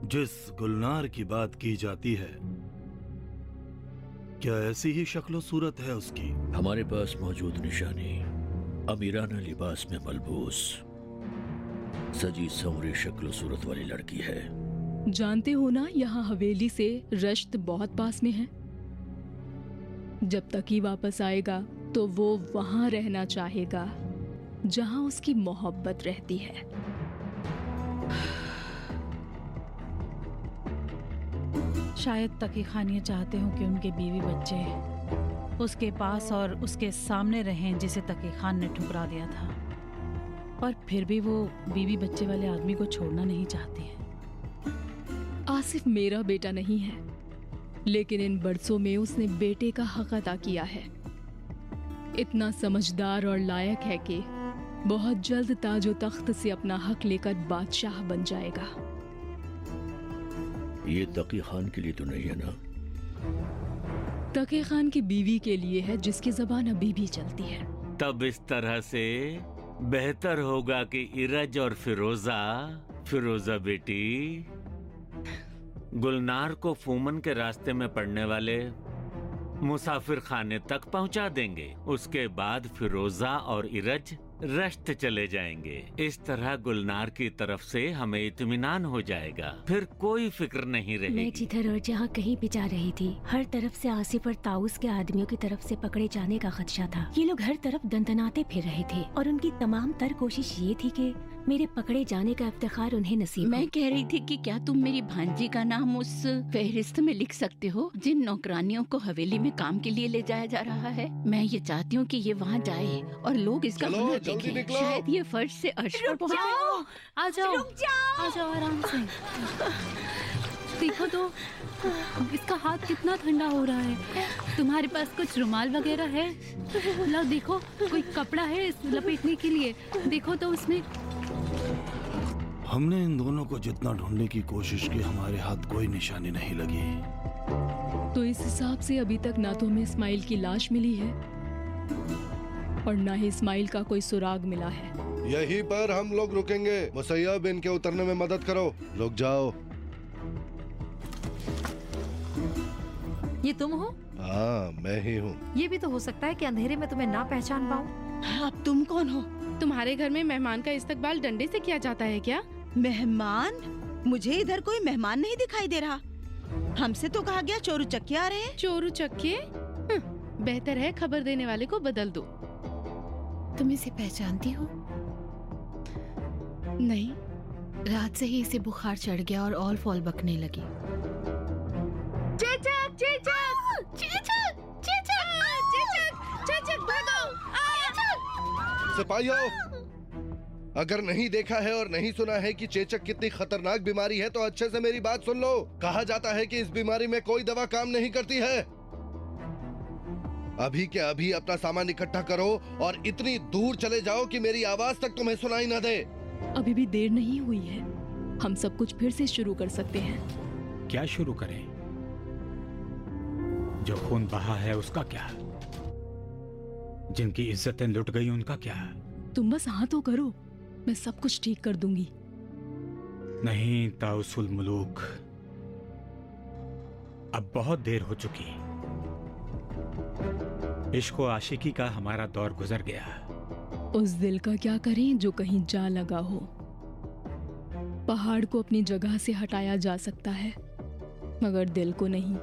जिस गुलनार की बात की जाती है, क्या ऐसी ही शक्लो सूरत है उसकी? हमारे पास मौजूद निशानी अमीराना लिबास में मलबूस सजी संवरी शक्लो सूरत वाली लड़की है। जानते हो ना, यहाँ हवेली से रश्त बहुत पास में है। जब तक ही वापस आएगा तो वो वहां रहना चाहेगा जहां उसकी मोहब्बत रहती है। शायद तकी खान ये चाहते हो कि उनके बीवी बच्चे उसके पास और उसके सामने रहें जिसे तकी खान ने ठुकरा दिया था, और फिर भी वो बीवी बच्चे वाले आदमी को छोड़ना नहीं चाहती है। आसिफ मेरा बेटा नहीं है, लेकिन इन बरसों में उसने बेटे का हक अदा किया है। इतना समझदार और लायक है कि बहुत जल्द ताजो तख्त से अपना हक लेकर बादशाह बन जाएगा। ये तकी खान के लिए तो नहीं है ना? तकी खान की बीवी के लिए है, जिसकी जबान अभी भी चलती है। तब इस तरह से बेहतर होगा कि इरज और फिरोजा बेटी गुलनार को फूमन के रास्ते में पड़ने वाले मुसाफिर खाने तक पहुंचा देंगे। उसके बाद फिरोजा और इरज रश्त चले जाएंगे। इस तरह गुलनार की तरफ से हमें इत्मीनान हो जाएगा, फिर कोई फिक्र नहीं रहेगी। मैं जिधर और जहाँ कहीं भी जा रही थी, हर तरफ से आसिफ और ताउस के आदमियों की तरफ से पकड़े जाने का खदशा था। ये लोग हर तरफ दंदनाते फिर रहे थे और उनकी तमाम तर कोशिश ये थी कि मेरे पकड़े जाने का इफ्तिखार उन्हें नसीब मैं कह रही थी कि क्या तुम मेरी भांजी का नाम उस फहरिस्त में लिख सकते हो जिन नौकरानियों को हवेली में काम के लिए ले जाया जा रहा है? मैं ये चाहती हूँ कि ये वहाँ जाए और लोग इसका हुनर देखें। शायद ये फर्श से अर्श पर पहुँचे। आ जाओ, आ जाओ आराम से। देखो तो इसका हाथ कितना ठंडा हो रहा है। तुम्हारे पास कुछ रुमाल वगैरह है? लो देखो, कोई कपड़ा है इस लपेटने के लिए? देखो तो उसमें। हमने इन दोनों को जितना ढूंढने की कोशिश की, हमारे हाथ कोई निशानी नहीं लगी। तो इस हिसाब से अभी तक ना तो हमें इस्माइल की लाश मिली है और ना ही इस्माइल का कोई सुराग मिला है। यहीं पर हम लोग रुकेंगे। मुसैयब, इनके उतरने में मदद करो। लोग जाओ। ये तुम हो? हाँ, मैं ही हूँ। ये भी तो हो सकता है कि अंधेरे में तुम्हें ना पहचान पाऊँ। अब तुम कौन हो? तुम्हारे घर में मेहमान का इस्तकबाल डंडे से किया जाता है क्या? मेहमान? मुझे इधर कोई मेहमान नहीं दिखाई दे रहा। हमसे तो कहा गया चोरू चक्के आ रहे हैं। चोरू चक्के? बेहतर है खबर देने वाले को बदल दो। तुम इसे पहचानती हो? नहीं। रात से ही इसे बुखार चढ़ गया और ऑल फॉल बकने लगी। चेचक, चेचक, चेचक, चेचक, चेचक, चेचक, भागो! सिपाहियों, अगर नहीं देखा है और नहीं सुना है कि चेचक कितनी खतरनाक बीमारी है तो अच्छे से मेरी बात सुन लो। कहा जाता है कि इस बीमारी में कोई दवा काम नहीं करती है। अभी के अभी अपना सामान इकट्ठा करो और इतनी दूर चले जाओ कि मेरी आवाज तक तुम्हें सुनाई न दे। अभी भी देर नहीं हुई है, हम सब कुछ फिर से शुरू कर सकते हैं। क्या शुरू करें? जो खून बहा है उसका क्या? जिनकी इज्जतें लुट गई उनका क्या? तुम बस हाँ तो करो, मैं सब कुछ ठीक कर दूंगी। नहीं ताउसुल मुलूक, अब बहुत देर हो चुकी। इश्क व आशिकी का हमारा दौर गुजर गया। उस दिल का क्या करें जो कहीं जा लगा हो। पहाड़ को अपनी जगह से हटाया जा सकता है, मगर दिल को नहीं।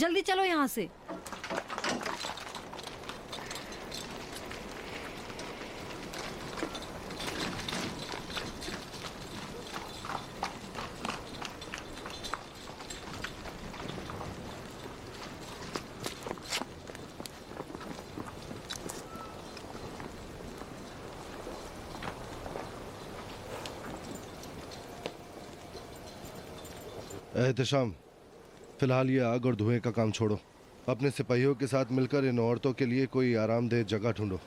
जल्दी चलो यहाँ से। एहतशाम, फिलहाल ये आग और धुएं का काम छोड़ो। अपने सिपाहियों के साथ मिलकर इन औरतों के लिए कोई आरामदेह जगह ढूंढो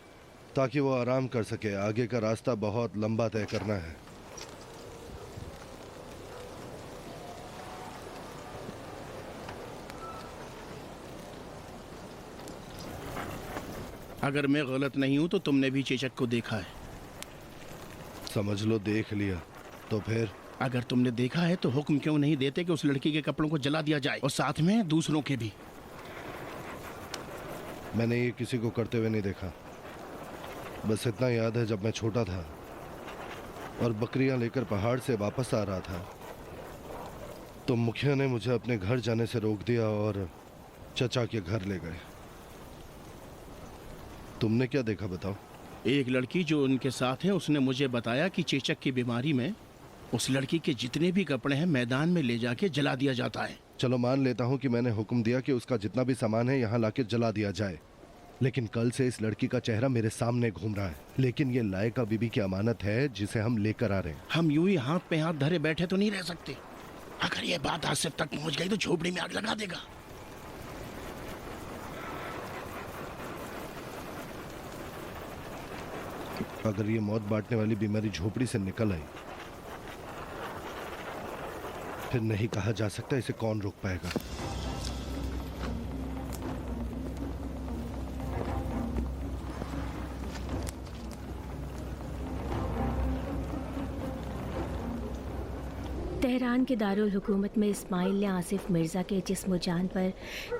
ताकि वो आराम कर सके। आगे का रास्ता बहुत लंबा तय करना है। अगर मैं गलत नहीं हूं तो तुमने भी चेचक को देखा है। समझ लो देख लिया। तो फिर अगर तुमने देखा है तो हुक्म क्यों नहीं देते कि उस लड़की के कपड़ों को जला दिया जाए और साथ में दूसरों के भी? मैंने ये किसी को करते हुए नहीं देखा। बस इतना याद है, जब मैं छोटा था और बकरियां लेकर पहाड़ से वापस आ रहा था तो मुखिया ने मुझे अपने घर जाने से रोक दिया और चचा के घर ले गए। तुमने क्या देखा बताओ? एक लड़की जो उनके साथ है उसने मुझे बताया कि चेचक की बीमारी में उस लड़की के जितने भी कपड़े हैं मैदान में ले जाके जला दिया जाता है। चलो मान लेता हूँ कि मैंने हुक्म दिया कि उसका जितना भी सामान है यहाँ लाके जला दिया जाए, लेकिन कल से इस लड़की का चेहरा मेरे सामने घूम रहा है। लेकिन ये लायका बीबी की अमानत है जिसे हम लेकर आ रहे हैं। हम यूं ही हाथ पे हाथ धरे बैठे तो नहीं रह सकते। अगर ये बात आसिफ तक पहुंच गई तो झोपड़ी में आग लगा देगा। अगर ये मौत बांटने वाली बीमारी झोपड़ी से निकल आई फिर नहीं कहा जा सकता इसे कौन रोक पाएगा। तेहरान के दारुल हुकूमत में इस्माइल ने आसिफ मिर्ज़ा के जिस्म जान पर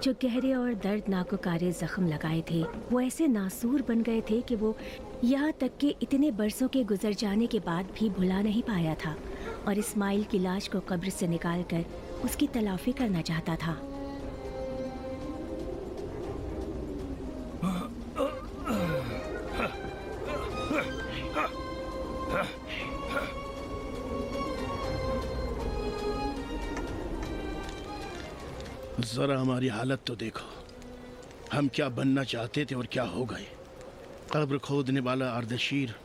जो गहरे और दर्दनाक कारी जख्म लगाए थे वो ऐसे नासूर बन गए थे कि वो यहाँ तक कि इतने बरसों के गुजर जाने के बाद भी भुला नहीं पाया था और इस्माइल की लाश को कब्र से निकालकर उसकी तलाफी करना चाहता था। जरा हमारी हालत तो देखो, हम क्या बनना चाहते थे और क्या हो गए। कब्र खोदने वाला अर्दशीर।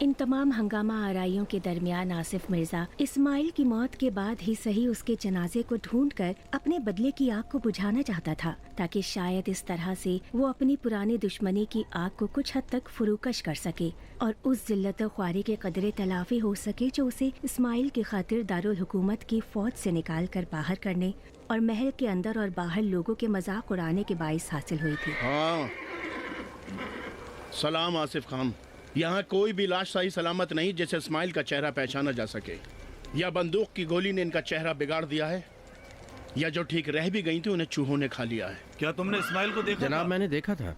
इन तमाम हंगामा आराइयों के दरमियान आसिफ मिर्जा इस्माइल की मौत के बाद ही सही उसके जनाजे को ढूंढकर अपने बदले की आग को बुझाना चाहता था ताकि शायद इस तरह से वो अपनी पुरानी दुश्मनी की आग को कुछ हद तक फुरूकश कर सके और उस जिल्लत ख्वारी के कदरे तलाफी हो सके जो उसे इस्माइल की खातिर दारुल हुकूमत की फौज से निकाल कर बाहर करने और महल के अंदर और बाहर लोगों के मजाक उड़ाने के बाइस हासिल हुई थी। हाँ। सलाम आसिफ खान। यहाँ कोई भी लाश सही सलामत नहीं जिसे इस्माइल का चेहरा पहचाना जा सके। या बंदूक की गोली ने इनका चेहरा बिगाड़ दिया है या जो ठीक रह भी गई थी उन्हें चूहों ने खा लिया है। क्या तुमने इस्माइल को देखा? जनाब मैंने देखा था,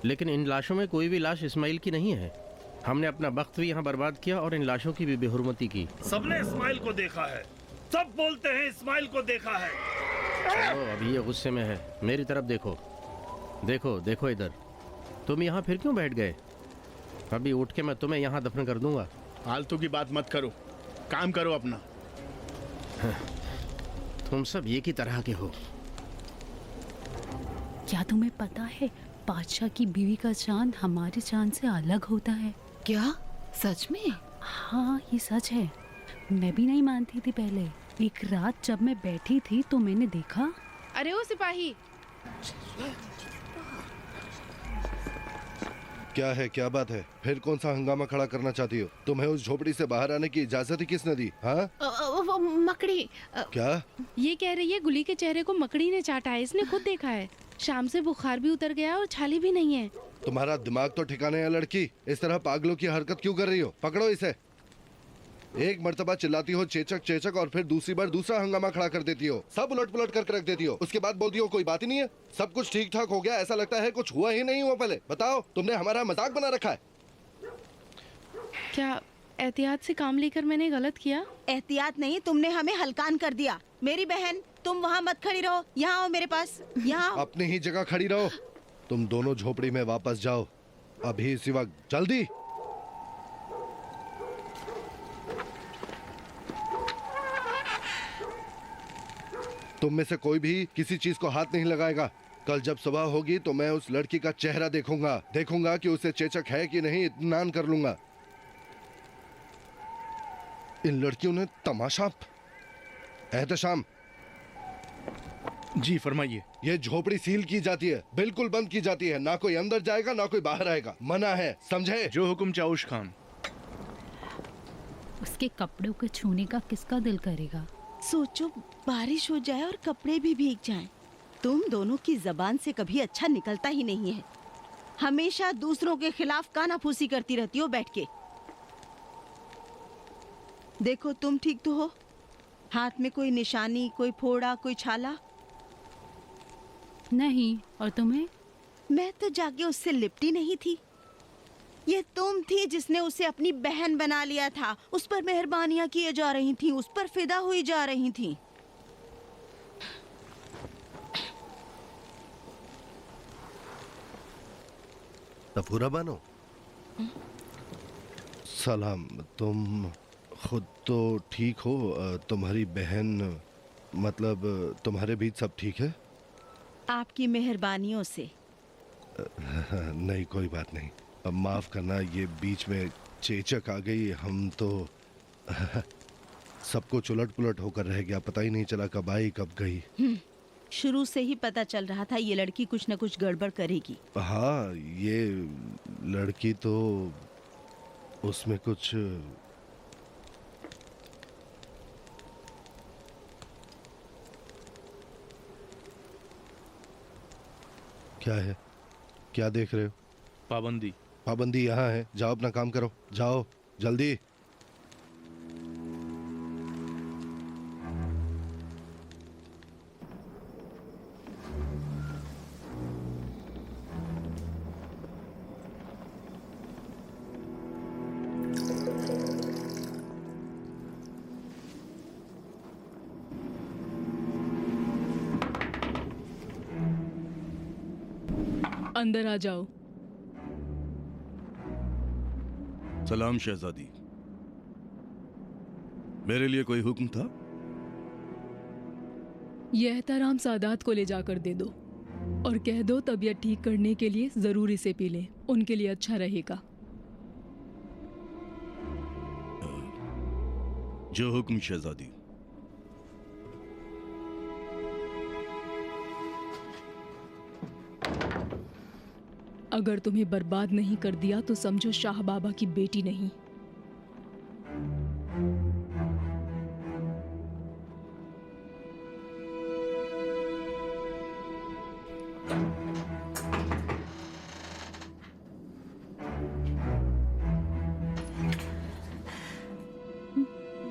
लेकिन इन लाशों में कोई भी लाश इस्माइल की नहीं है। हमने अपना वक्त भी यहाँ बर्बाद किया और इन लाशों की भी बेहुरमती की। सबने इस्माइल को देखा है, सब बोलते हैं इस्माइल को देखा है। चलो अभी ये गुस्से में है। मेरी तरफ देखो, देखो देखो इधर। तुम यहाँ फिर क्यों बैठ गए? अभी उठ के मैं तुम्हें यहाँ दफन कर दूंगा। फालतू की बात मत करो, काम करो अपना। तुम सब ये की तरह के हो। क्या तुम्हें पता है बादशाह की बीवी का चांद हमारे चांद से अलग होता है? क्या सच में? हाँ ये सच है। मैं भी नहीं मानती थी पहले। एक रात जब मैं बैठी थी तो मैंने देखा। अरे ओ सिपाही! क्या है, क्या बात है? फिर कौन सा हंगामा खड़ा करना चाहती हो? तुम्हें उस झोपड़ी से बाहर आने की इजाजत ही किसने दी? हाँ? वो मकड़ी। क्या? ये कह रही है गुली के चेहरे को मकड़ी ने चाटा है। इसने खुद देखा है। शाम से बुखार भी उतर गया और छाली भी नहीं है। तुम्हारा दिमाग तो ठिकाने है लड़की। इस तरह पागलों की हरकत क्यों कर रही हो? पकड़ो इसे। एक मर्तबा चिल्लाती हो चेचक चेचक और फिर दूसरी बार दूसरा हंगामा खड़ा कर देती हो। सब उलट पुलट करके रख देती हो। उसके बाद बोलती हो कोई बात ही नहीं है, सब कुछ ठीक ठाक हो गया। ऐसा लगता है कुछ हुआ ही नहीं हुआ। पहले बताओ, तुमने हमारा मजाक बना रखा है। क्या एहतियात से काम लेकर मैंने गलत किया? एहतियात नहीं, तुमने हमें हलकान कर दिया। मेरी बहन तुम वहाँ मत खड़ी रहो, यहाँ आओ मेरे पास, यहाँ आओ। अपनी ही जगह खड़ी रहो। तुम दोनों झोपड़ी में वापस जाओ अभी इसी वक्त, जल्दी। तुम में से कोई भी किसी चीज को हाथ नहीं लगाएगा। कल जब सुबह होगी तो मैं उस लड़की का चेहरा देखूंगा कि उसे चेचक है कि नहीं, इत्मीनान कर लूंगा। इन लड़कियों ने तमाशा। एहतशाम। जी फरमाइए। ये झोपड़ी सील की जाती है, बिल्कुल बंद की जाती है। ना कोई अंदर जाएगा ना कोई बाहर आएगा, मना है, समझे? जो हुक्म चाउश खान। उसके कपड़ों को छूने का किसका दिल करेगा? सोचो बारिश हो जाए और कपड़े भी भीग जाएं। तुम दोनों की जबान से कभी अच्छा निकलता ही नहीं है। हमेशा दूसरों के खिलाफ कानाफूसी करती रहती हो बैठ के। देखो तुम ठीक तो हो? हाथ में कोई निशानी, कोई फोड़ा, कोई छाला? नहीं। और तुम्हें? मैं तो जाके उससे लिपटी नहीं थी। ये तुम थी जिसने उसे अपनी बहन बना लिया था। उस पर मेहरबानियां किए जा रही थी, उस पर फिदा हुई जा रही थी। तफूरा बानो, सलाम। तुम खुद तो ठीक हो? तुम्हारी बहन, मतलब तुम्हारे बीच सब ठीक है? आपकी मेहरबानियों से। नहीं, कोई बात नहीं। अब माफ करना, ये बीच में चेचक आ गई। हम तो सब कुछ उलट पुलट होकर रह गया, पता ही नहीं चला कब आई कब गई। शुरू से ही पता चल रहा था ये लड़की कुछ न कुछ गड़बड़ करेगी। हाँ, ये लड़की तो उसमें कुछ क्या है? क्या देख रहे हो? पाबंदी। पाबंदी यहाँ है। जाओ अपना काम करो, जाओ जल्दी। अंदर आ जाओ। सलाम शहजादी, मेरे लिए कोई हुक्म था? यह एहतराम सादात को ले जाकर दे दो और कह दो तबीयत ठीक करने के लिए जरूर इसे पी लें, उनके लिए अच्छा रहेगा। जो हुक्म शहजादी। अगर तुम्हें बर्बाद नहीं कर दिया तो समझो शाह बाबा की बेटी नहीं।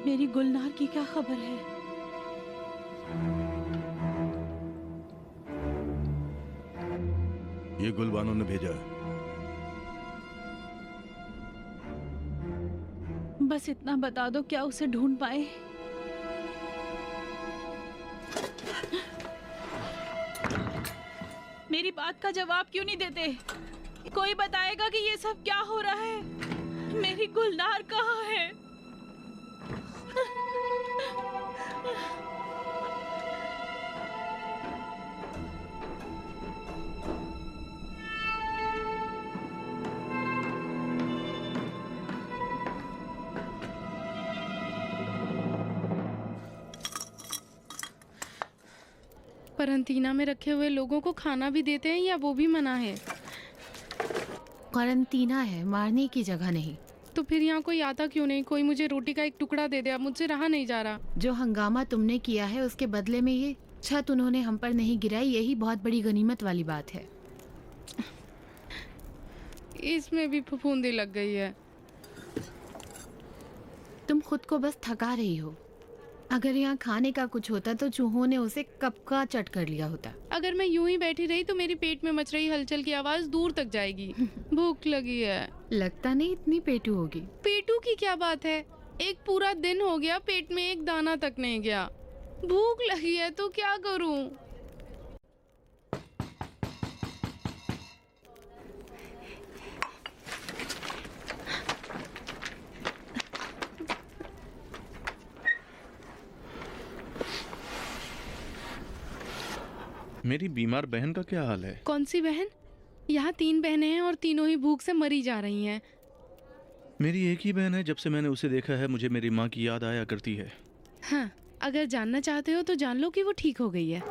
मेरी गुलनार की क्या खबर है? ये गुलबानों ने भेजा है। बस इतना बता दो, क्या उसे ढूंढ पाए? मेरी बात का जवाब क्यों नहीं देते? कोई बताएगा कि ये सब क्या हो रहा है? मेरी गुलनार कहाँ है? क्वारंटीना में रखे हुए लोगों को खाना भी देते हैं या वो भी मना है? क्वारंटीना है, मारने की जगह नहीं। तो फिर यहाँ कोई आता क्यों नहीं? कोई मुझे रोटी का एक टुकड़ा दे दे, अब मुझसे रहा नहीं जा रहा। जो हंगामा तुमने किया है उसके बदले में ये छत उन्होंने हम पर नहीं गिराई, यही बहुत बड़ी गनीमत वाली बात है। इसमें भी फफूंदी लग गई है। तुम खुद को बस थका रही हो। अगर यहाँ खाने का कुछ होता तो चूहों ने उसे कब का चट कर लिया होता। अगर मैं यूं ही बैठी रही तो मेरे पेट में मच रही हलचल की आवाज दूर तक जाएगी। भूख लगी है। लगता नहीं इतनी पेटू होगी। पेटू की क्या बात है? एक पूरा दिन हो गया पेट में एक दाना तक नहीं गया। भूख लगी है तो क्या करूं? मेरी बीमार बहन का क्या हाल है? कौन सी बहन? यहाँ 3 बहनें हैं और तीनों ही भूख से मरी जा रही हैं। मेरी एक ही बहन है। जब से मैंने उसे देखा है मुझे मेरी माँ की याद आया करती है। हाँ, अगर जानना चाहते हो तो जान लो कि वो ठीक हो गई है।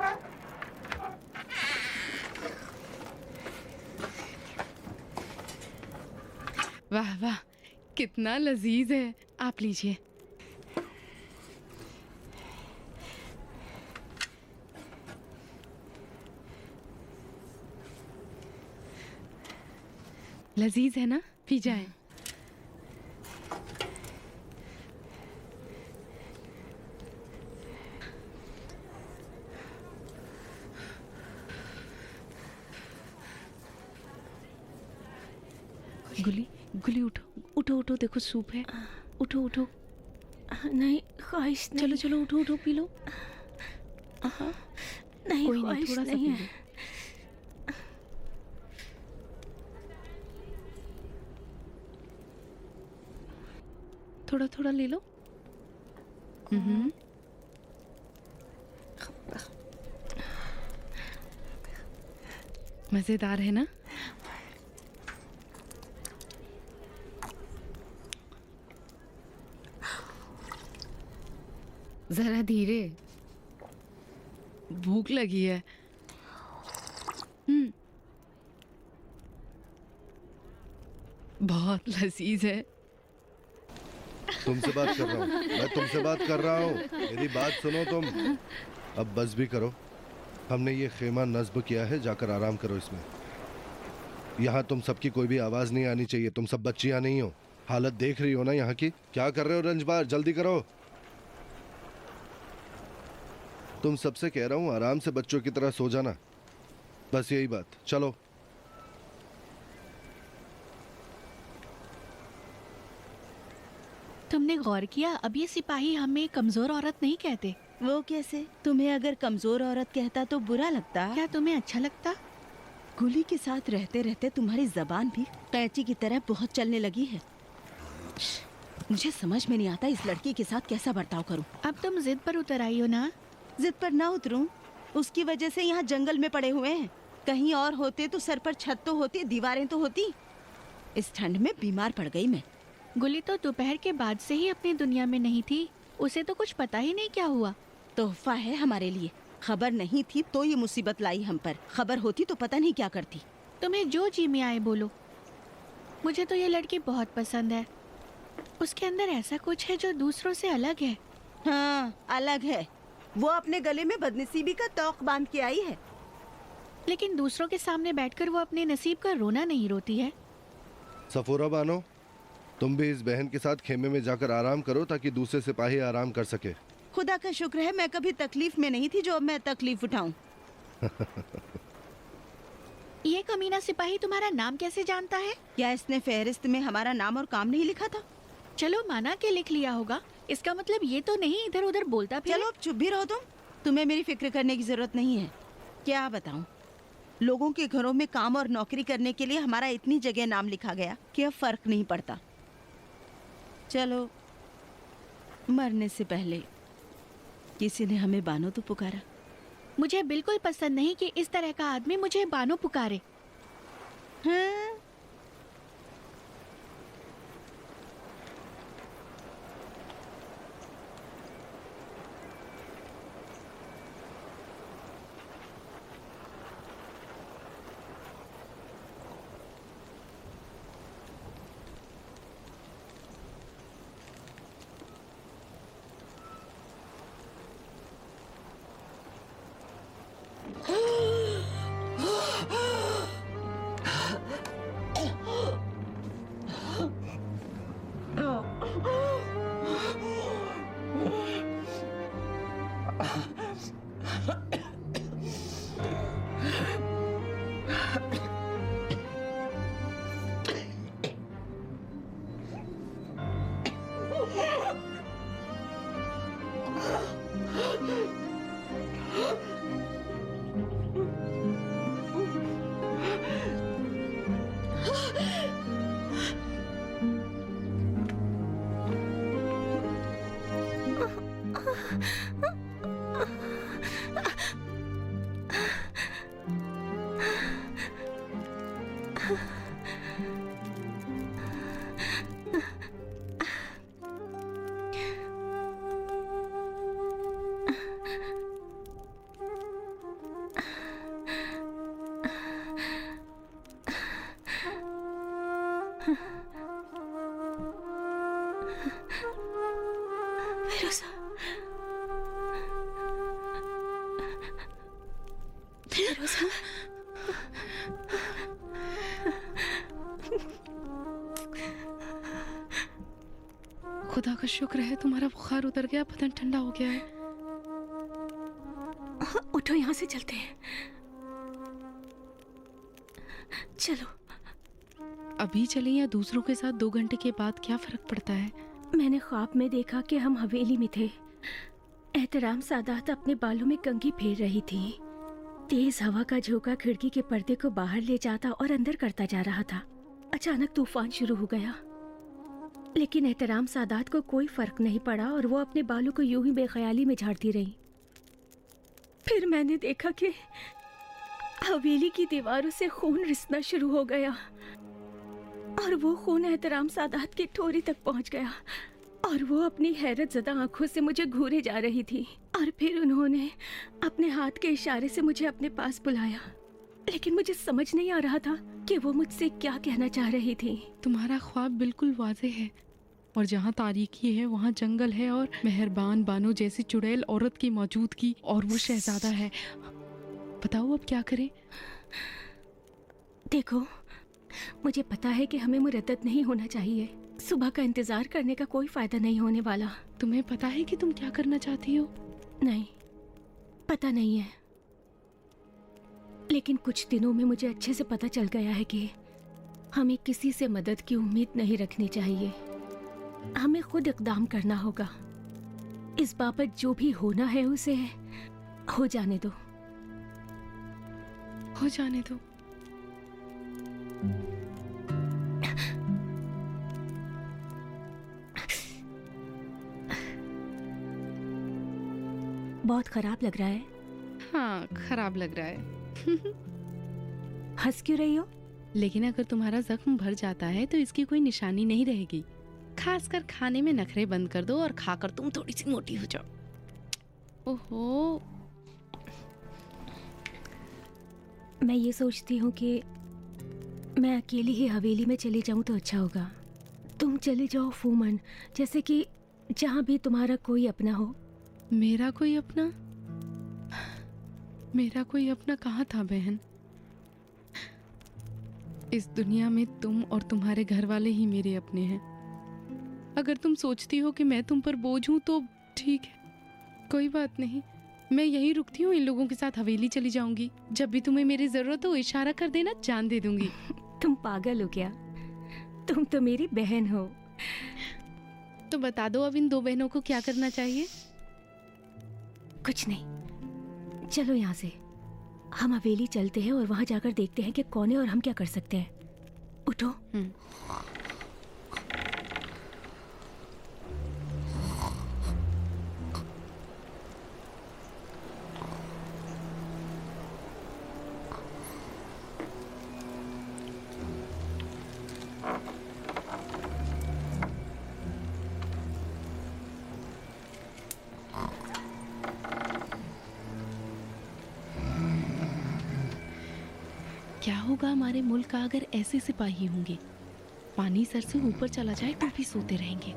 वाह वाह, कितना लजीज है। आप लीजिए। लजीज है ना? पी जाए। गुली, गुली उठो उठो उठो, देखो सूप है। उठो उठो। नहीं, ख्वाहिश नहीं। चलो चलो, उठो उठो, पी लो। नहीं, कोई नहीं, ख्वाहिश थोड़ा सा नहीं पी है। लो। थोड़ा थोड़ा ले लो। मजेदार है ना? जरा धीरे, भूख लगी है। बहुत लजीज है। तुमसे बात कर रहा हूँ, मैं तुमसे बात कर रहा हूँ। मेरी बात सुनो तुम। अब बस भी करो। हमने ये खेमा नस्ब किया है, जाकर आराम करो इसमें। यहाँ तुम सबकी कोई भी आवाज नहीं आनी चाहिए। तुम सब बच्चियाँ नहीं हो। हालत देख रही हो ना यहाँ की। क्या कर रहे हो रंजबार? जल्दी करो। तुम सबसे कह रहा हूँ आराम से बच्चों की तरह सो जाना। बस यही बात। चलो। तुमने गौर किया, अब ये सिपाही हमें कमजोर औरत नहीं कहते। वो कैसे? तुम्हें अगर कमजोर औरत कहता तो बुरा लगता? क्या तुम्हें अच्छा लगता? गुली के साथ रहते रहते तुम्हारी जबान भी कैंची की तरह बहुत चलने लगी है। मुझे समझ में नहीं आता इस लड़की के साथ कैसा बर्ताव करूं। अब तुम जिद पर उतर आई हो ना? जिद पर ना उतरूं? उसकी वजह से यहाँ जंगल में पड़े हुए हैं। कहीं और होते तो सर पर छत तो होती, दीवारें तो होती। इस ठंड में बीमार पड़ गई मैं। गुली तो दोपहर के बाद से ही अपनी दुनिया में नहीं थी। उसे तो कुछ पता ही नहीं क्या हुआ। तोहफा है हमारे लिए। खबर नहीं थी तो ये मुसीबत लाई हम पर। खबर होती तो पता नहीं क्या करती। तुम्हें जो जी में आए बोलो। मुझे तो ये लड़की बहुत पसंद है। उसके अंदर ऐसा कुछ है जो दूसरों से अलग है। हाँ, अलग है। वो अपने गले में बदनसीबी का तौक बांध के आई है। लेकिन दूसरों के सामने बैठकर वो अपने नसीब का रोना नहीं रोती है। सफूरा बानो, तुम भी इस बहन के साथ खेमे में जाकर आराम करो ताकि दूसरे सिपाही आराम कर सके। खुदा का शुक्र है मैं कभी तकलीफ में नहीं थी जो अब मैं तकलीफ उठाऊं। ये कमीना सिपाही तुम्हारा नाम कैसे जानता है? क्या इसने फहरिस्त में हमारा नाम और काम नहीं लिखा था? चलो माना के लिख लिया होगा। इसका मतलब ये तो नहीं इधर उधर बोलता फिरे। चलो अब चुप भी रहो तुम। तुम्हें मेरी फिक्र करने की जरूरत नहीं है। क्या बताऊं, लोगों के घरों में काम और नौकरी करने के लिए हमारा इतनी जगह नाम लिखा गया कि अब फर्क नहीं पड़ता। चलो, मरने से पहले किसी ने हमें बानो तो पुकारा। मुझे बिल्कुल पसंद नहीं कि इस तरह का आदमी मुझे बानो पुकारे। हाँ? फिरोजा, फिरोजा, खुदा का शुक्र है तुम्हारा बुखार उतर गया, बदन ठंडा हो गया है। उठो, यहाँ से चलते हैं। चलो। अभी चलें या दूसरों के साथ 2 घंटे के बाद, क्या फर्क पड़ता है? मैंने ख्वाब में देखा कि हम हवेली में थे। एहतराम सादात अपने बालों में कंघी फेर रही थी। तेज हवा का झोंका खिड़की के पर्दे को बाहर ले जाता और अंदर करता जा रहा था। अचानक तूफान शुरू हो गया, लेकिन एहतराम सादात को कोई फर्क नहीं पड़ा और वो अपने बालों को यूं ही बेख्याली में झाड़ती रही। फिर मैंने देखा कि हवेली की दीवारों से खून रिसना शुरू हो गया और वो खून एहतराम सादात की ठोरी तक पहुंच गया और वो अपनी हैरत ज़दा आंखों से मुझे घूरे जा रही थी। और फिर उन्होंने अपने हाथ के इशारे से मुझे अपने पास बुलाया, लेकिन मुझे समझ नहीं आ रहा था कि वो मुझसे क्या कहना चाह रही थी। तुम्हारा ख्वाब बिल्कुल वाज़े है, और जहाँ तारीकी है वहाँ जंगल है और मेहरबान बानो जैसी चुड़ैल औरत की मौजूदगी, और वो शहजादा है। बताओ अब क्या करें? देखो, मुझे पता है कि हमें मुरद्दत नहीं होना चाहिए। सुबह का इंतजार करने का कोई फायदा नहीं होने वाला। तुम्हें पता है कि तुम क्या करना चाहती हो? नहीं, पता नहीं है, लेकिन कुछ दिनों में मुझे अच्छे से पता चल गया है कि हमें किसी से मदद की उम्मीद नहीं रखनी चाहिए। हमें खुद इक़दाम करना होगा। इस बाबत जो भी होना है उसे हो जाने दो। हो जाने दो। बहुत खराब लग रहा है। हाँ, खराब लग रहा है। हंस क्यों रही हो? लेकिन अगर तुम्हारा जख्म भर जाता है तो इसकी कोई निशानी नहीं रहेगी। खासकर खाने में नखरे बंद कर दो और खाकर तुम थोड़ी सी मोटी हो जाओ। ओहो, मैं ये सोचती हूँ कि मैं अकेली ही हवेली में चली जाऊँ तो अच्छा होगा। तुम चले जाओ फूमन, जैसे कि जहाँ भी तुम्हारा कोई अपना हो। मेरा कोई अपना? मेरा कोई अपना कहाँ था बहन? इस दुनिया में तुम और तुम्हारे घर वाले ही मेरे अपने हैं। अगर तुम सोचती हो कि मैं तुम पर बोझ हूं तो ठीक है, कोई बात नहीं। मैं यहीं रुकती हूँ, इन लोगों के साथ हवेली चली जाऊंगी। जब भी तुम्हें मेरी जरूरत हो इशारा कर देना, जान दे दूंगी। तुम पागल हो क्या? तुम तो मेरी बहन हो। तो बता दो अब इन 2 बहनों को क्या करना चाहिए? कुछ नहीं, चलो यहाँ से हम हवेली चलते हैं और वहां जाकर देखते हैं कि कौन है और हम क्या कर सकते हैं। उठो। क्या होगा हमारे मुल्क का अगर ऐसे सिपाही होंगे? पानी सर से ऊपर चला जाए तो भी सोते रहेंगे।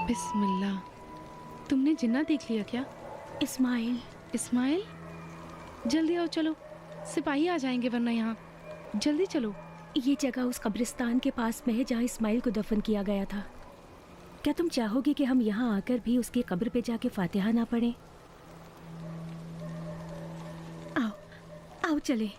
बिस्मिल्लाह। तुमने जिन्ना देख लिया क्या? इस्माइल। इस्माइल, जल्दी आओ, चलो, सिपाही आ जाएंगे वरना यहाँ। जल्दी चलो। ये जगह उस कब्रिस्तान के पास में है जहाँ इस्माइल को दफन किया गया था। क्या तुम चाहोगी कि हम यहाँ आकर भी उसकी कब्र पे जाके फातिहा ना पढ़ें? आओ, आओ चले।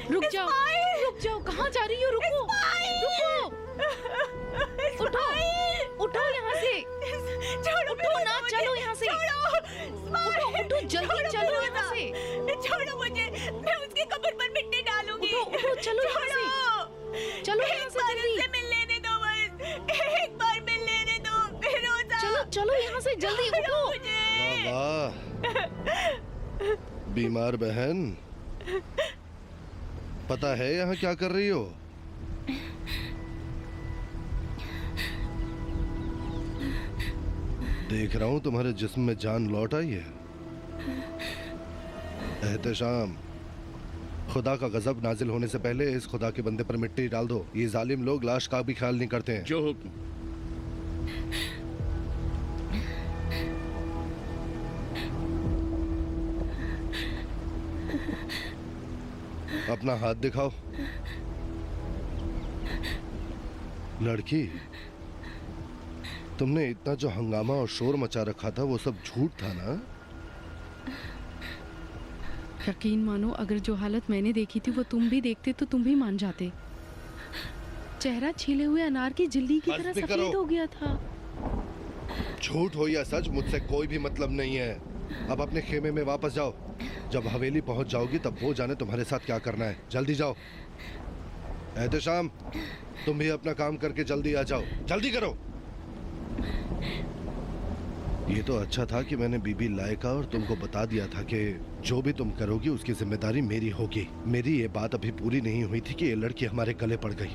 रुक जाओ, रुक जाओ, कहाँ जा रही हो? रुको, रुको, उठो, उठो यहाँ से, उठो ना, चलो यहाँ से, उठो, उठो, जल्दी चलो यहाँ से, छोड़ो मुझे, मैं उसकी कब्र पर मिट्टी डालूंगी। उठो, उठो, चलो यहाँ से, चलो यहाँ से जल्दी। मिल लेने दो बस, एक बार मिल लेने दो, फिरोजा। चलो, चलो यहाँ से जल्दी, उठो। वाह, बीमार बहन, पता है यहाँ क्या कर रही हो? देख रहा हूँ तुम्हारे जिस्म में जान लौट आई है। एहतशाम, खुदा का गजब नाजिल होने से पहले इस खुदा के बंदे पर मिट्टी डाल दो। ये जालिम लोग लाश का भी ख्याल नहीं करते हैं। जो हुक्म। अपना हाथ दिखाओ। लड़की, तुमने इतना जो हंगामा और शोर मचा रखा था वो सब झूठ था ना? यकीन मानो, अगर जो हालत मैंने देखी थी वो तुम भी देखते तो तुम भी मान जाते। चेहरा छीले हुए अनार की जिल्दी की तरह सफेद हो गया था। झूठ हो या सच, मुझसे कोई भी मतलब नहीं है। अब अपने खेमे में वापस जाओ। जब हवेली पहुंच जाओगी तब वो जाने तुम्हारे साथ क्या करना है। जल्दी जाओ। एहतशाम, तुम भी अपना काम करके जल्दी आ जाओ। जल्दी करो। ये तो अच्छा था कि मैंने बीबी लायका और तुमको बता दिया था कि जो भी तुम करोगी उसकी जिम्मेदारी मेरी होगी। मेरी ये बात अभी पूरी नहीं हुई थी कि ये लड़की हमारे गले पड़ गई।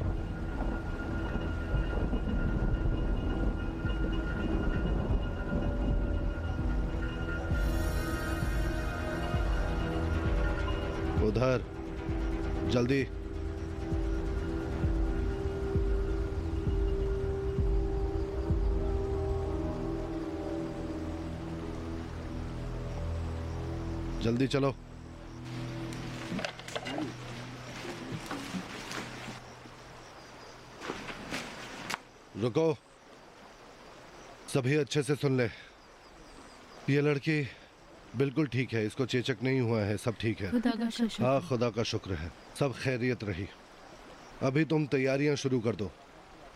उधर, जल्दी। जल्दी चलो। रुको, सभी अच्छे से सुन ले। ये लड़की बिल्कुल ठीक है, इसको चेचक नहीं हुआ है, सब ठीक है। खुदा का शुक्र। हाँ, खुदा का शुक्र है, सब खैरियत रही। अभी तुम तैयारियां शुरू कर दो,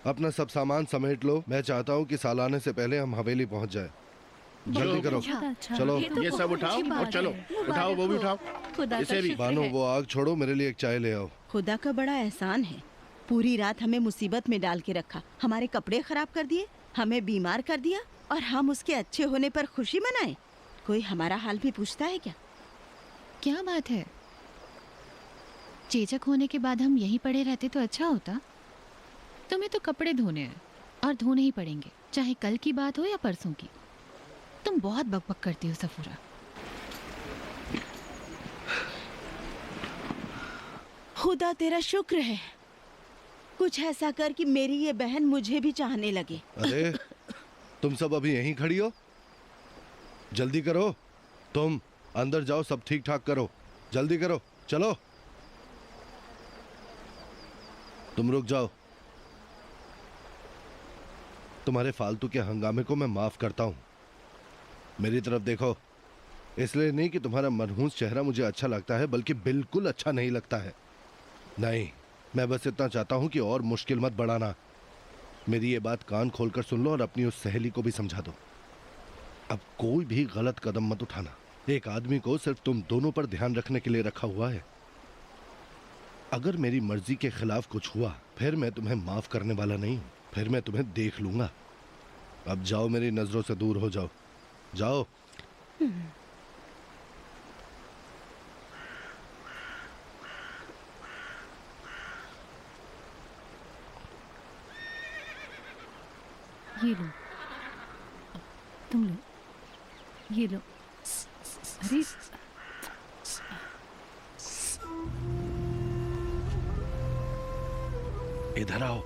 अपना सब सामान समेट लो। मैं चाहता हूँ कि साल आने से पहले हम हवेली पहुँच जाए। जल्दी करो। चलो, ये सब उठाओ और चलो। उठाओ, वो भी उठाओ, इसे भी। बानो, वो आग छोड़ो, मेरे लिए एक चाय ले आओ। खुदा का बड़ा एहसान है, पूरी रात हमें मुसीबत में डाल के रखा, हमारे कपड़े खराब कर दिए, हमें बीमार कर दिया, और हम उसके अच्छे होने पर खुशी मनाए। कोई हमारा हाल भी पूछता है क्या? क्या बात है? चेचक होने के बाद हम यहीं पड़े रहते तो अच्छा होता। तुम्हें तो कपड़े धोने हैं और धोने ही पड़ेंगे। चाहे कल की बात हो या परसों की। तुम बहुत बकबक करती हो सफूरा। खुदा तेरा शुक्र है, कुछ ऐसा कर कि मेरी ये बहन मुझे भी चाहने लगे। अरे तुम सब अभी यहीं खड़ी हो? जल्दी करो, तुम अंदर जाओ, सब ठीक ठाक करो, जल्दी करो, चलो। तुम रुक जाओ। तुम्हारे फालतू के हंगामे को मैं माफ करता हूं। मेरी तरफ देखो, इसलिए नहीं कि तुम्हारा मनहूस चेहरा मुझे अच्छा लगता है, बल्कि बिल्कुल अच्छा नहीं लगता है। नहीं, मैं बस इतना चाहता हूं कि और मुश्किल मत बढ़ाना। मेरी ये बात कान खोलकर सुन लो और अपनी उस सहेली को भी समझा दो। अब कोई भी गलत कदम मत उठाना। एक आदमी को सिर्फ तुम दोनों पर ध्यान रखने के लिए रखा हुआ है। अगर मेरी मर्जी के खिलाफ कुछ हुआ, फिर मैं तुम्हें माफ करने वाला नहीं, फिर मैं तुम्हें देख लूंगा। अब जाओ, मेरी नजरों से दूर हो जाओ, जाओ। ये लो, तुम लो, ये लो। अरे इधर आओ।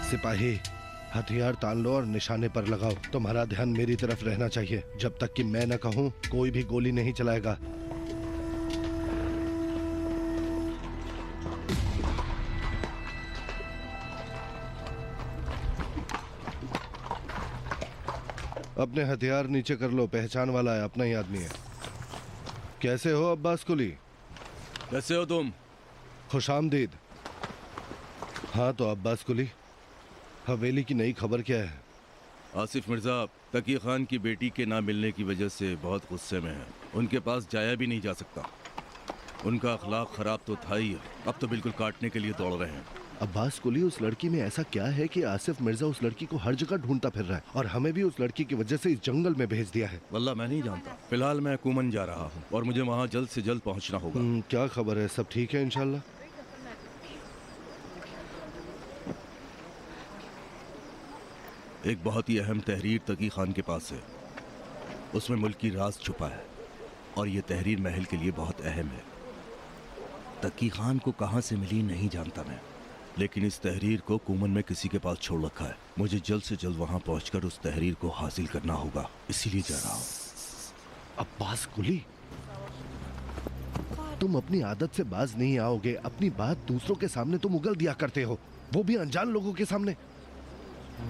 सिपाही, हथियार तान लो और निशाने पर लगाओ। तुम्हारा ध्यान मेरी तरफ रहना चाहिए। जब तक कि मैं न कहूं, कोई भी गोली नहीं चलाएगा। अपने हथियार नीचे कर लो, पहचान वाला है, अपना ही आदमी है। कैसे हो अब्बास कुली? कैसे हो तुम? खुशामदीद। हाँ तो अब्बास कुली, हवेली की नई खबर क्या है? आसिफ मिर्जा तकी खान की बेटी के ना मिलने की वजह से बहुत गुस्से में है। उनके पास जाया भी नहीं जा सकता। उनका अखलाक खराब तो था ही, अब तो बिल्कुल काटने के लिए दौड़ रहे हैं। अब्बास कुली, उस लड़की में ऐसा क्या है कि आसिफ मिर्जा उस लड़की को हर जगह ढूंढता फिर रहा है और हमें भी उस लड़की की वजह से इस जंगल में भेज दिया है? वल्लाह मैं नहीं जानता। फिलहाल मैं कूमन जा रहा हूँ और मुझे वहाँ जल्द से जल्द पहुँचना होगा। क्या खबर है? सब ठीक है इंशाल्लाह? एक बहुत ही अहम तहरीर तकी खान के पास है। उसमें मुल्क की राज छुपा है और ये तहरीर महल के लिए बहुत अहम है। तकी खान को कहाँ से मिली नहीं जानता मैं, लेकिन इस तहरीर को कूमन में किसी के पास छोड़ रखा है। मुझे जल्द से जल्द वहाँ पहुँचकर उस तहरीर को हासिल करना होगा, इसीलिए जा रहा हूँ। अब्बास कुली, तुम अपनी आदत से बाज नहीं आओगे। अपनी बात दूसरों के सामने तुम उगल दिया करते हो, वो भी अनजान लोगों के सामने।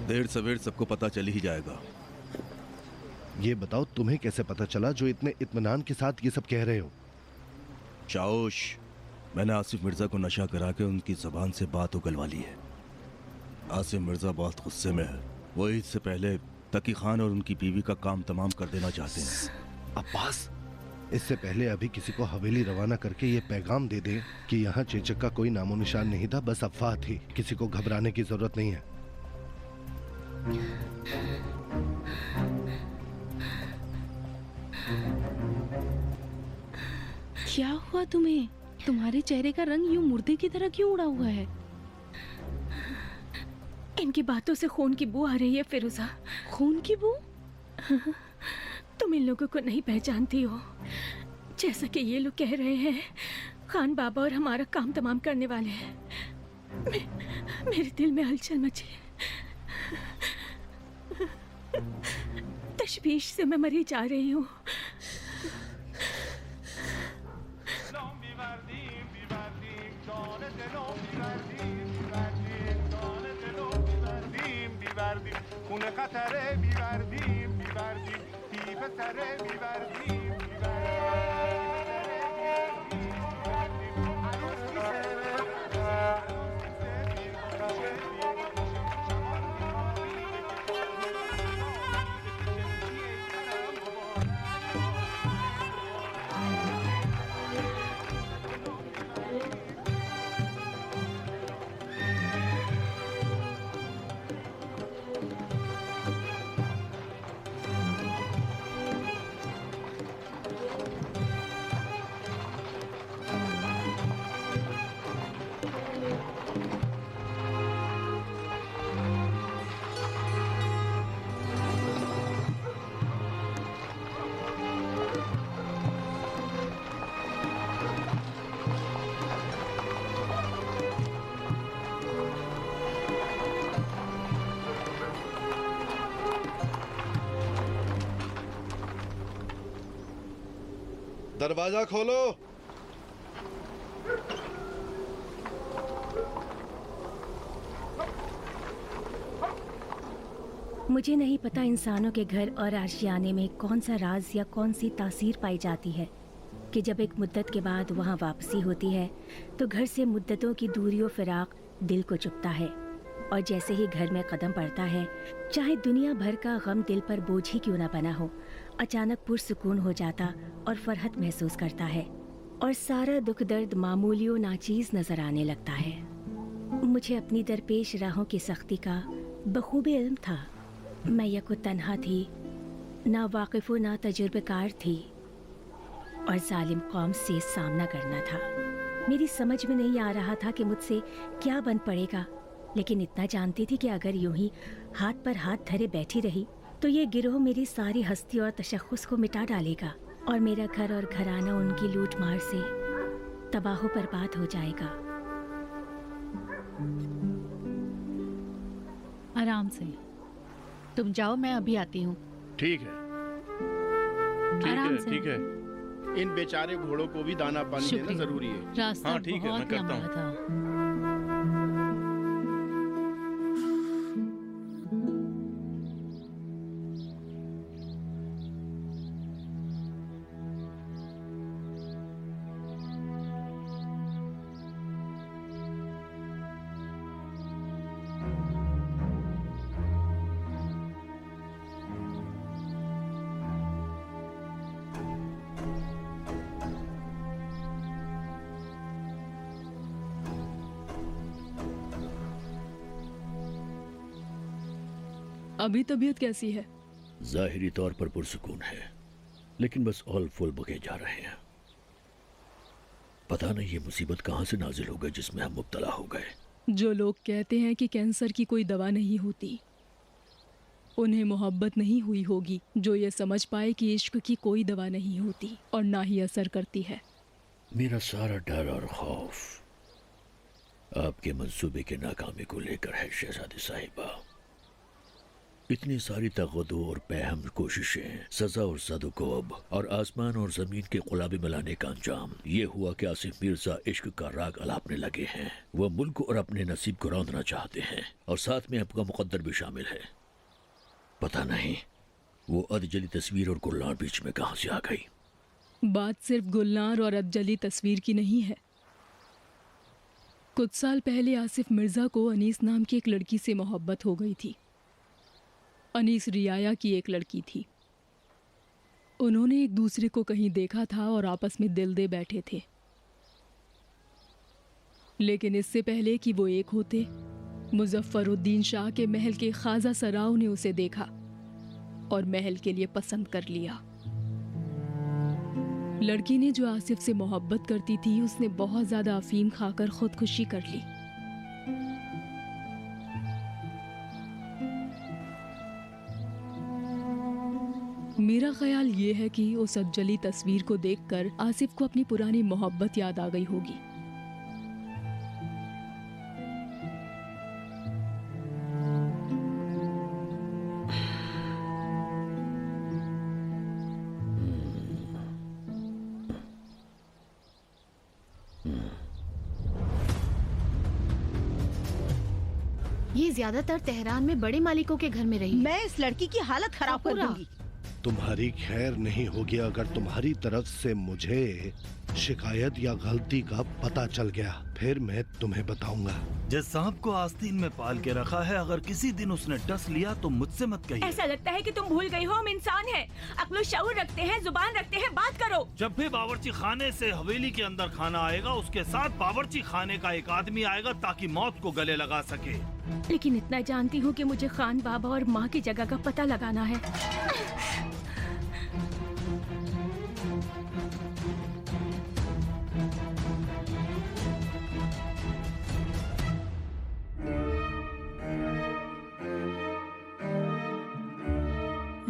देर सवेर सबको पता चल ही जाएगा। ये बताओ, तुम्हें कैसे पता चला जो इतने इत्मीनान के साथ ये सब कह रहे हो? शाओश, मैंने आसिफ मिर्जा को नशा करा के उनकी जबान से बात उगलवा ली है। आसिफ मिर्जा बहुत गुस्से में है। वो ईद से पहले तकी खान और उनकी बीवी का काम तमाम कर देना चाहते हैं। अब्बास, इससे पहले अभी किसी को हवेली रवाना करके ये पैगाम दे दे कि यहाँ चेचक का कोई नामो निशान नहीं था, बस अफवाह थी। किसी को घबराने की जरूरत नहीं है। क्या हुआ तुम्हें? तुम्हारे चेहरे का रंग यूं मुर्दे की तरह क्यों उड़ा हुआ है? इनकी बातों से खून की बू आ रही है फिरोजा। खून की बू? तुम इन लोगों को नहीं पहचानती हो। जैसा कि ये लोग कह रहे हैं, खान बाबा और हमारा काम तमाम करने वाले हैं। मेरे दिल में हलचल मची है। तशवीश से मैं मरी जा रही हूँ। दरवाजा खोलो। मुझे नहीं पता इंसानों के घर और आशियाने में कौन सा राज या कौन सी तासीर पाई जाती है कि जब एक मुद्दत के बाद वहाँ वापसी होती है तो घर से मुद्दतों की दूरी और फिराक दिल को चुभता है, और जैसे ही घर में कदम पड़ता है, चाहे दुनिया भर का गम दिल पर बोझ ही क्यों ना बना हो, अचानक पुरसुकून हो जाता और फरहत महसूस करता है, और सारा दुख दर्द मामूली और नाचीज नजर आने लगता है। मुझे अपनी दरपेश राहों की सख्ती का बखूबी इल्म था। मैं यको तन्हा थी, ना वाकिफ व ना तजुर्बेकार थी, और जालिम कौम से सामना करना था। मेरी समझ में नहीं आ रहा था कि मुझसे क्या बन पड़ेगा, लेकिन इतना जानती थी कि अगर यूं ही हाथ पर हाथ धरे बैठी रही तो ये गिरोह मेरी सारी हस्ती और तशख्खुस को मिटा डालेगा, और मेरा घर और घराना उनकी लूट मार से तबाह बर्बाद हो जाएगा। आराम से, तुम जाओ, मैं अभी आती हूँ। ठीक है, ठीक आराम है, से। ठीक है। इन बेचारे घोड़ों को भी दाना पानी देना शुक्रिया। जरूरी है। रास्ता हाँ ठीक है, मैं बहुत करता लंबा हूँ। था। अभी तबीयत कैसी है? जाहिरी तौर पर पुरसुकून है, लेकिन बस ऑल फुल बके जा रहे हैं। पता नहीं ये मुसीबत कहाँ से नाजिल हो गई जिसमें हम मुब्तला हो गए। जो लोग कहते हैं कि कैंसर की कोई दवा नहीं होती, उन्हें मोहब्बत नहीं हुई होगी जो ये समझ पाए कि इश्क की कोई दवा नहीं होती और ना ही असर करती है। मेरा सारा डर और खौफ आपके मंसूबे के नाकामी को लेकर है शहजादी साहिबा। इतनी सारी तगदो और पहम कोशिशें, सजा और सदुकोब और आसमान और जमीन के गुलाबी मिलाने का अंजाम ये हुआ कि आसिफ मिर्जा इश्क का राग अलापने लगे हैं। वह मुल्क और अपने नसीब को रौंदना चाहते हैं, और साथ में आपका मुकद्दर भी शामिल है। पता नहीं वो अधजली तस्वीर और गुलनार बीच में कहाँ से आ गई। बात सिर्फ गुलनार और अधजली तस्वीर की नहीं है। कुछ साल पहले आसिफ मिर्जा को अनीस नाम की एक लड़की से मोहब्बत हो गई थी। अनीस रियाया की एक लड़की थी। उन्होंने एक दूसरे को कहीं देखा था और आपस में दिल दे बैठे थे, लेकिन इससे पहले कि वो एक होते, मुजफ्फरुद्दीन शाह के महल के ख्वाजा सराव ने उसे देखा और महल के लिए पसंद कर लिया। लड़की ने जो आसिफ से मोहब्बत करती थी, उसने बहुत ज्यादा अफीम खाकर खुदकुशी कर ली। मेरा ख्याल ये है कि उस अधजली तस्वीर को देखकर आसिफ को अपनी पुरानी मोहब्बत याद आ गई होगी। ये ज्यादातर तेहरान में बड़े मालिकों के घर में रही। मैं इस लड़की की हालत खराब कर दूंगी। तुम्हारी खैर नहीं होगी अगर तुम्हारी तरफ से मुझे शिकायत या गलती का पता चल गया, फिर मैं तुम्हें बताऊंगा। जिस सांप को आस्तीन में पाल के रखा है, अगर किसी दिन उसने डस लिया तो मुझसे मत कहिए। ऐसा लगता है कि तुम भूल गई हो हम इंसान हैं, अक्ल शऊर रखते हैं, जुबान रखते हैं, बात करो। जब भी बावर्ची खाने से हवेली के अंदर खाना आएगा, उसके साथ बावर्ची खाने का एक आदमी आएगा ताकि मौत को गले लगा सके। लेकिन इतना जानती हूँ कि मुझे खान बाबा और माँ की जगह का पता लगाना है।